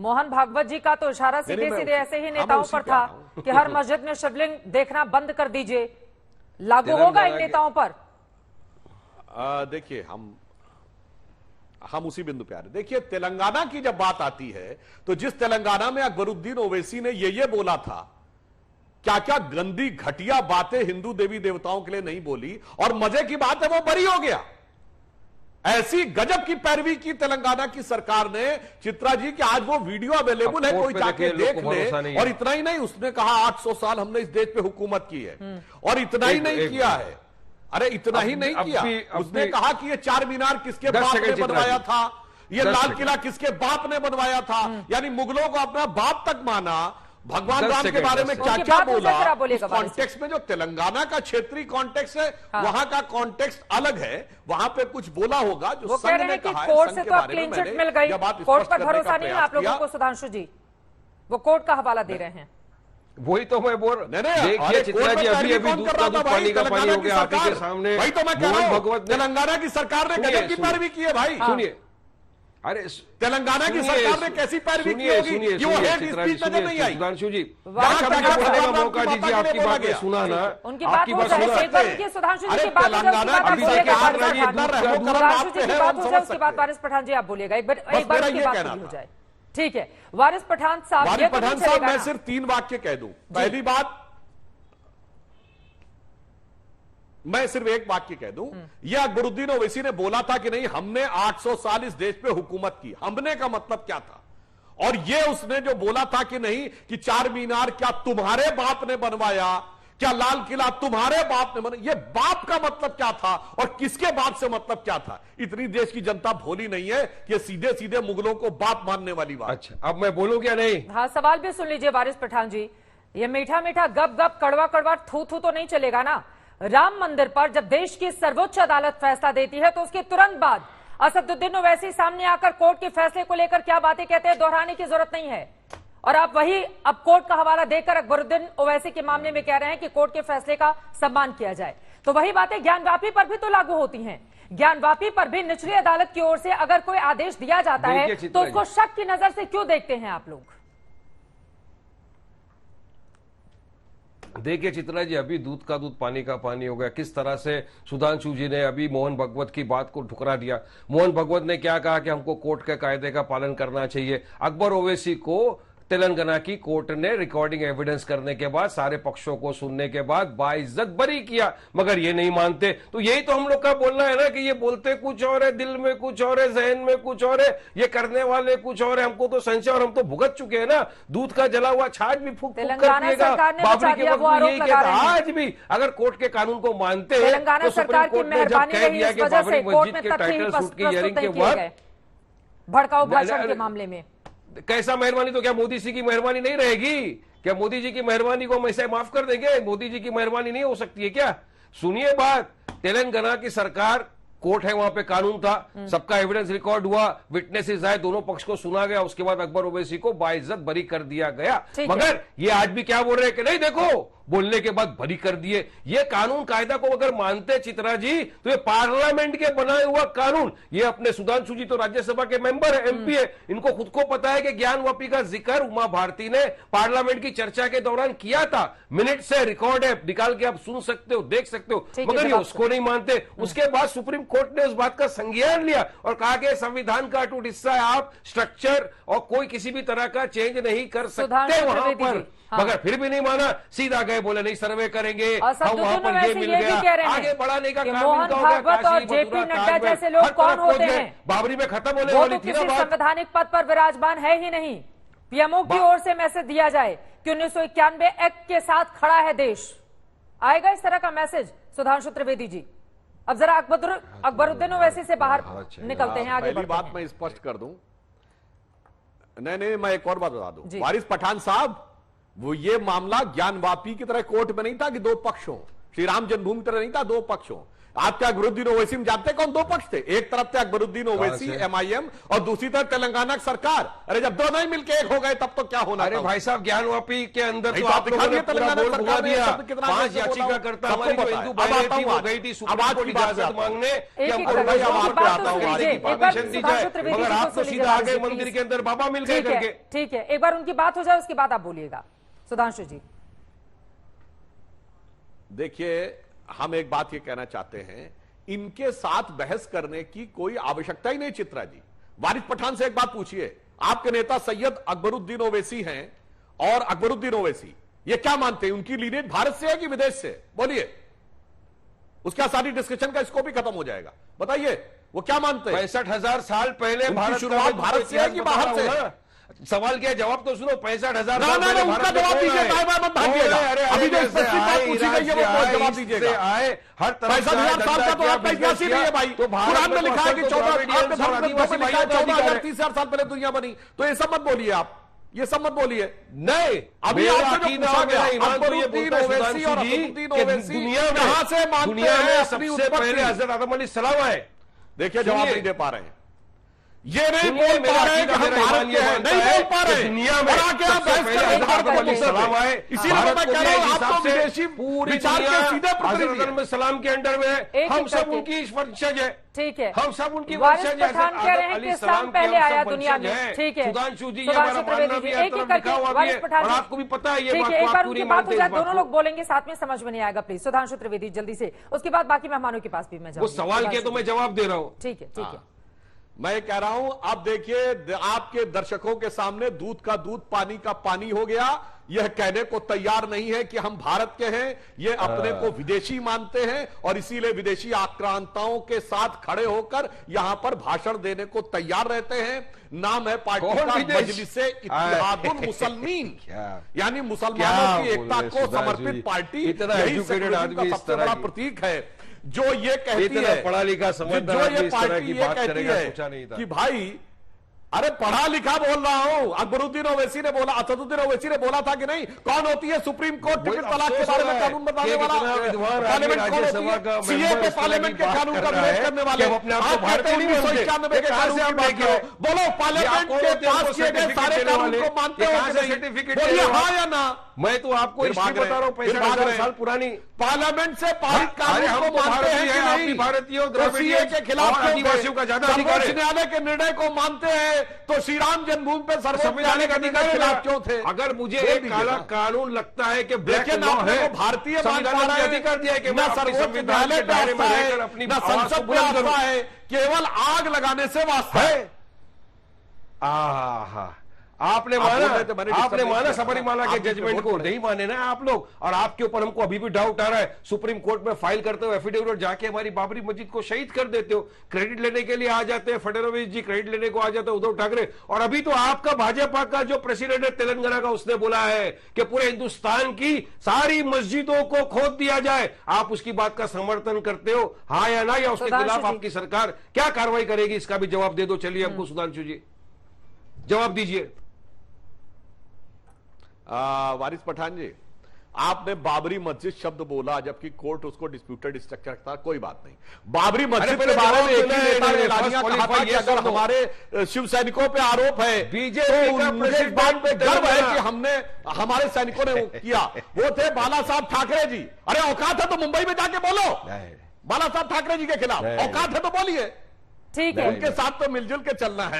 मोहन भागवत जी का तो इशारा सीधे सीधे ऐसे ही नेताओं पर था कि हर मस्जिद में शिवलिंग देखना बंद कर दीजिए। लागू होगा इन नेताओं पर? देखिए, हम उसी बिंदु पे आ रहे। देखिए, तेलंगाना की जब बात आती है तो जिस तेलंगाना में अकबरुद्दीन ओवैसी ने ये बोला था, क्या क्या गंदी घटिया बातें हिंदू देवी देवताओं के लिए नहीं बोली, और मजे की बात है वो बरी हो गया। ऐसी गजब की पैरवी की तेलंगाना की सरकार ने चित्रा जी कि आज वो वीडियो अवेलेबल है, कोई जाके देख ले। और इतना ही नहीं, उसने कहा 800 साल हमने इस देश पे हुकूमत की है, और इतना ही नहीं किया है। अरे इतना ही नहीं किया, उसने कहा कि ये चार मीनार किसके बाप ने बनवाया था, ये लाल किला किसके बाप ने बनवाया था। यानी मुगलों को अपना बाप तक माना। भगवान राम के बारे में क्या क्या बोला, कॉन्टेक्स्ट में जो तेलंगाना का क्षेत्रीय कॉन्टेक्स्ट है, वहां का कॉन्टेक्स्ट अलग है। वहां पे कुछ बोला होगा जो संघ ने कहा है। कोर्ट से तो क्लीन चिट मिल गई, कोर्ट पर भरोसा नहीं है आप लोगों को सुधांशु जी, वो कोर्ट का हवाला दे रहे हैं। वही तो मैं बोल देखिए चित्रा जी, अभी दूध का दूध पानी का पानी हो गया आप ही के सामने। वही तो मैं कह रहा हूं, तेलंगाना की सरकार ने गजब की पैरवी की है भाई। सुनिए, अरे तेलंगाना की सरकार ने कैसी पैरवी की होगी कि वो हेट स्पीच नजर नहीं आई। सुधांशु जी, मौका दीजिए, आपकी बात में सुना ना, उनकी बात हो जाए एक बार, उनकी सुधांशु जी की बात हो जाए, उसके बाद वारिस पठान जी आप बोलिएगा एक बार की बात हो जाए। ठीक है, वारिस पठान साहब, मैं सिर्फ 3 वाक्य कह दूं। पहली बात, मैं सिर्फ एक वाक्य कह दूं, यह अकबरुद्दीन ओवैसी ने बोला था कि नहीं हमने 800 साल इस देश पे हुकूमत की। हमने का मतलब क्या था? और यह उसने जो बोला था कि नहीं कि चार मीनार क्या तुम्हारे बाप ने बनवाया, क्या लाल किला तुम्हारे बाप ने बनाया, ये बाप का मतलब क्या था और किसके बाप से मतलब क्या था? इतनी देश की जनता भोली नहीं है कि सीधे सीधे मुगलों को बाप मानने वाली बात। अच्छा, अब मैं बोलूं क्या? नहीं, हाँ, सवाल भी सुन लीजिए वारिस पठान जी। ये मीठा मीठा गप गप कड़वा कड़वा थू थू तो नहीं चलेगा ना। राम मंदिर पर जब देश की सर्वोच्च अदालत फैसला देती है तो उसके तुरंत बाद असदुद्दीन ओवैसी सामने आकर कोर्ट के फैसले को लेकर क्या बातें कहते हैं, दोहराने की जरूरत नहीं है। और आप वही अब कोर्ट का हवाला देकर अकबरुद्दीन ओवैसी के मामले में कह रहे हैं कि कोर्ट के फैसले का सम्मान किया जाए। तो वही बातें ज्ञानवापी पर भी तो लागू होती हैं। ज्ञानवापी पर भी निचली अदालत की ओर से अगर कोई आदेश दिया जाता है तो उसको शक की नजर से क्यों देखते हैं आप लोग? देखिए चित्रा जी, अभी दूध का दूध पानी का पानी हो गया। किस तरह से सुधांशु जी ने अभी मोहन भागवत की बात को ठुकरा दिया। मोहन भागवत ने क्या कहा कि हमको कोर्ट के कायदे का पालन करना चाहिए। अकबर ओवैसी को तेलंगाना की कोर्ट ने रिकॉर्डिंग एविडेंस करने के बाद, सारे पक्षों को सुनने के बाद बाइज्जत बरी किया, मगर ये नहीं मानते। तो यही तो हम लोग का बोलना है ना कि ये बोलते कुछ और है, दिल में कुछ और है, जहन में कुछ और है, ये करने वाले कुछ और है। हमको तो संशय, और हम तो भुगत चुके हैं ना। दूध का जला हुआ छाछ भी फूक कर पिएगा। बाबरी के वक्त में यही कहता, आज भी अगर कोर्ट के कानून को मानते हैं तो सुप्रीम कोर्ट ने जब कह दिया कि बाबरी मस्जिद के टाइटल सूट की हियरिंग के वक्त भड़काऊ भाषण के मामले में कैसा मेहरबानी, तो क्या मोदी जी की मेहरबानी नहीं रहेगी? क्या मोदी जी की मेहरबानी को हम ऐसे माफ कर देंगे? मोदी जी की मेहरबानी नहीं हो सकती है क्या? सुनिए बात, तेलंगाना की सरकार, कोर्ट है, वहां पे कानून था, सबका एविडेंस रिकॉर्ड हुआ, विटनेसेस आए, दोनों पक्ष को सुना गया, उसके बाद अकबर ओवैसी को बाइज्जत बरी कर दिया गया। मगर ये आज भी क्या बोल रहे हैं कि नहीं देखो, बोलने के बाद बरी कर दिए। ये कानून कायदा को अगर मानते चित्रा जी तो ये पार्लियामेंट के बनाए हुआ कानून, ये अपने सुधांशु जी तो राज्यसभा के मेंबर है, एमपी है, इनको खुद को पता है कि ज्ञानवापी का जिक्र उमा भारती ने पार्लियामेंट की चर्चा के दौरान किया था। मिनट से रिकॉर्ड है, निकाल के आप सुन सकते हो, देख सकते हो, मगर ये उसको नहीं मानते। उसके बाद सुप्रीम कोर्ट ने उस बात का संज्ञान लिया और कहा कि संविधान का अटूट हिस्सा है, आप स्ट्रक्चर और कोई किसी भी तरह का चेंज नहीं कर सकते वहां पर। मगर फिर भी नहीं माना, सीधा गए, बोले नहीं सर्वे करेंगे, हम वहां पर ये मिल गया, आगे बढ़ाने का काम मोहन भागवत और जेपी नड्डा जैसे लोग कौन होते हैं? बाबरी में खत्म होने वाली थी ना बात। संवैधानिक पद पर विराजमान है ही नहीं। पीएमओ की ओर से मैसेज दिया जाए कि 1991 एक्ट के साथ खड़ा है देश, आएगा इस तरह का मैसेज? सुधांशु त्रिवेदी जी, अब जरा अकबरुद्दीन ओवैसी से बाहर निकलते हैं, आगे पहली बात मैं स्पष्ट कर दूं, नहीं मैं एक और बात बता दूं, वारिस पठान साहब, वो ये मामला ज्ञानवापी की तरह कोर्ट में नहीं था कि दो पक्ष हो, श्री राम जन्मभूमि तरह नहीं था दो पक्ष हो। आप क्या अकबरुद्दीन ओवैसी में जानते कौन दो पक्ष थे? एक तरफ थे अकबरुद्दीन ओवैसी MIM और दूसरी तरफ तेलंगाना की सरकार। अरे जब दोनों ही मिलकर एक हो गए तब तो क्या होना? अरे भाई साहब, ज्ञानवापी के अंदर तो आप आप लोगों ने पूरा तेलंगाना बोल घुमा सरकार ने दिया। शब्द कितना 5 याचिकाकर्ता हमारी जो हिंदू बहनें थी वो गई थी सुप्रीम कोर्ट इजाजत मांगने कि हमको परमिशन दी जाए, मगर आप तो सीधा आ गए मंदिर के अंदर बाबा मिल गए करके। ठीक है, एक बार उनकी बात हो जाए उसके बाद आप बोलिएगा सुधांशु जी। देखिए, हम एक बात ये कहना चाहते हैं, इनके साथ बहस करने की कोई आवश्यकता ही नहीं। चित्रा जी, वारिस पठान से एक बात पूछिए, आपके नेता सैयद अकबरुद्दीन ओवैसी हैं और अकबरुद्दीन ओवैसी ये क्या मानते हैं? उनकी लीनेज भारत से है कि विदेश से? बोलिए, उसका सारी डिस्कशन का स्कोप ही खत्म हो जाएगा। बताइए वो क्या मानते हैं? 65,000 साल पहले भारत शुरुआत भारत से है कि बाहर से? सवाल क्या, जवाब तो सुनो। 65,000 ना ना ना, उनका जवाब दीजिए, मत भागिएगा। अभी जो स्पेसिफिक बात पूछी गई है वो जवाब दीजिएगा। हर 65,000 साल का तो आपका इतिहास ही नहीं है भाई। तो कुरान में लिखा है कि 14,000 साल पहले दुनिया बनी। तो ये सब मत बोलिए, आप ये सब मत बोलिए। नहीं, अभी आपसे जो पूछा गया, अकबरुद्दीन ओवैसी और अकबरुद्दीन ओवैसी कहां से मानते हैं सबसे पहले हजरत आदम अलैहिस्सलाम आए? देखिए, जवाब नहीं दे पा रहे हैं। ये नहीं बोल पा रहे कि हम भारत के हैं, नहीं बोल पा रहे। दुनिया में आके आप बहस कर रहे हैं। इसीलिए मैं कह रहा हूं, आप तो विदेशी पूरी विचार के सीधे हजरत सलाम के अंडर में है। हम सब उनकी वंशज है। ठीक है, हम सब उनकी वारिस वंशज है। पठान कह रहे हैं कि इस्लाम पहले आया दुनिया में। ठीक है, सुधांशु जी, ये हमारा मानना भी है, तरफ लिखा हुआ भी है और आपको भी पता है ये बात। एक बार उनकी बात हो जाए, दोनों लोग बोलेंगे साथ में, समझ में नहीं आएगा। प्लीज सुधांशु त्रिवेदी जल्दी से, उसके बाद बाकी मेहमानों के पास भी मैं वो सवाल के तो मैं जवाब दे रहा हूँ। ठीक है, ठीक है। मैं कह रहा हूं, अब देखिए, आपके दर्शकों के सामने दूध का दूध पानी का पानी हो गया। यह कहने को तैयार नहीं है कि हम भारत के हैं, ये अपने को विदेशी मानते हैं और इसीलिए विदेशी आक्रांताओं के साथ खड़े होकर यहां पर भाषण देने को तैयार रहते हैं। नाम है पार्टी का मजलिसे इत्तेहादुल मुसलमीन, यानी मुसलमानों की एकता को समर्पित पार्टी। यही सेक्युलरिज्म का सबसे बड़ा प्रतीक है। जो ये कहती है, पढ़ा लिखा समझदार जो ये पार्टी ये कहती है कि भाई, अरे पढ़ा लिखा बोल रहा हूं, अकबरुद्दीन ओवैसी ने बोला, असदुद्दीन ओवैसी ने बोला था कि नहीं, कौन होती है सुप्रीम कोर्ट ट्रिपल तलाक के बारे में कानून बनाने वाला? पार्लियामेंट कौन होती है? सीए पे पार्लियामेंट के कानून का विरोध करने वाले। आप कहते हैं 1991 के कानून की बात करो। बोलो, पार्लियामेंट के पास किए गए सारे कानून को मानते हो कि नहीं? बोलिए हाँ या ना। मैं तो आपको हिस्ट्री बता रहा हूँ, 65,000 साल पुरानी। पार्लियामेंट से पारित कानून को मानते हैं कि नहीं? भारतीय सीए के खिलाफ आदिवासियों का ज्यादा अधिकार है। सर्वोच्च न्यायालय के निर्णय को मानते हैं तो श्री राम जन्मभूमि पे सर्वोच्च न्यायालय का अधिकार के खिलाफ क्यों थे? अगर मुझे एक काला कानून लगता है कि ब्लैक लॉ है, भारतीय संविधान ने अधिकार दिया है कि मैं अपनी संविधान के दायरे में रहकर अपनी आवाज को बुलंद करूं। है, केवल आग लगाने से वास्ता है। आपने माना सबरीमाला के जजमेंट को? नहीं माने ना आप लोग। और आपके ऊपर हमको अभी भी डाउट आ रहा है। सुप्रीम कोर्ट में फाइल करते हो एफिडेविट, जाके हमारी बाबरी मस्जिद को शहीद कर देते हो। क्रेडिट लेने के लिए आ जाते हैं फडणवीस जी, क्रेडिट लेने को आ जाते हैं उद्धव ठाकरे। और अभी तो आपका भाजपा का जो प्रेसिडेंट है तेलंगाना का, उसने बोला है कि पूरे हिंदुस्तान की सारी मस्जिदों को खोद दिया जाए। आप उसकी बात का समर्थन करते हो, हाँ या ना? या उसके खिलाफ आपकी सरकार क्या कार्रवाई करेगी? इसका भी जवाब दे दो। चलिए हमको सुधांशु जी जवाब दीजिए। वारिस पठान जी, आपने बाबरी मस्जिद शब्द बोला जबकि कोर्ट उसको डिस्प्यूटेड स्ट्रक्चर था। कोई बात नहीं, बाबरी मस्जिद के बारे में एक ही नेता ने एलानिया कहा था कि अगर हमारे शिव सैनिकों पे आरोप है तो मुझे इस बात पे गर्व है कि हमने, हमारे सैनिकों ने किया। वो थे बाला साहब ठाकरे जी। अरे औकात है तो मुंबई में जाके बोलो बाला साहब ठाकरे जी के खिलाफ। औकात है तो बोलिए। ठीक है, उनके साथ तो मिलजुल के चलना है।